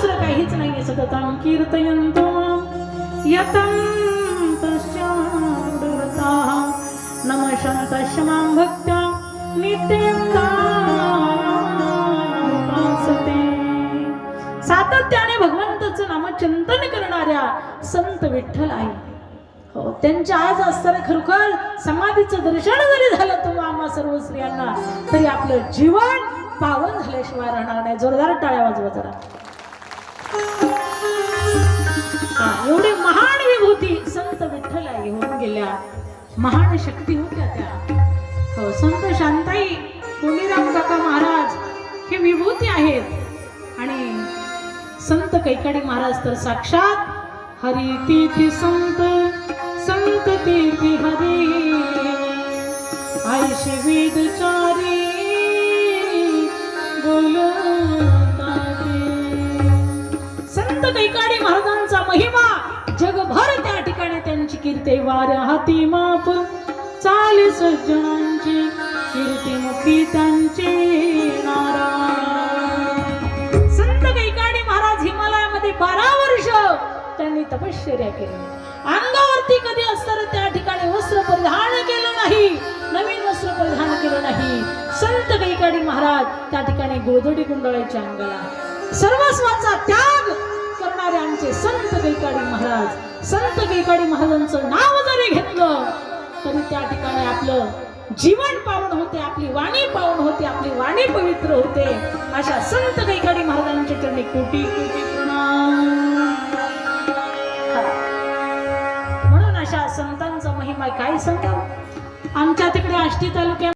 दुसरं काहीच नाही. सततं कीर्तयन्तो यतं तस्यामृतः नमशन्तस्य मां भक्त्या नित्यं उपासते. सातत्याने भगवंताचं नामचिंतन करणाऱ्या संत विठ्ठल आई हो, त्यांच्या आज असताना खरोखर समाधीचं दर्शन जरी झालं तुम्हा आम्हा सर्व स्त्रियांना तरी आपलं जीवन पावन झाल्याशिवाय राहणार नाही. जोरदार टाळ्या वाजवा जरा. एवढी महान विभूती संत विठ्ठल आई होऊन गेल्या. महान शक्ती होत्या त्या. हो, संत शांताई पुणेराम काका महाराज हे विभूती आहेत आणि संत कैकाडी महाराज तर साक्षात हरी तीर्थी संत संत तीर्थी हरी आयशी वेदचारी बोलताते. संत कैकाडी महाराजांचा महिमा जगभर त्या ठिकाणी त्यांची कीर्ती. वाऱ्या हाती माप चाल सज्जनांची कीर्तिमुखी त्यांचे नारायण. संत कैकाडी महाराज हिमालयामध्ये 12 वर्ष त्यांनी तपश्चर्या केली. अंगावरती कधी असताना त्या ठिकाणी वस्त्र परिधान केलं नाही, नवीन वस्त्र परिधान केलं नाही. संत कैकाडी महाराज त्या ठिकाणी गोधडी गुंडाळायच्या अंगाला. सर्वस्वाचा त्याग करणारे आमचे संत कैकाडी महाराज. संत कैकाडी महाराजांचं नाव जरी घेतलं तरी त्या ठिकाणी आपलं जीवन पावन होते, आपली वाणी पावन होते, आपली वाणी पवित्र होते. अशा संत कैकाडी महाराजांच्या चरणी कोटी कोटी प्रणाम. म्हणून अशा संतांचा महिमा काय सांगावं. आमच्या तिकडे आष्टी तालुक्यात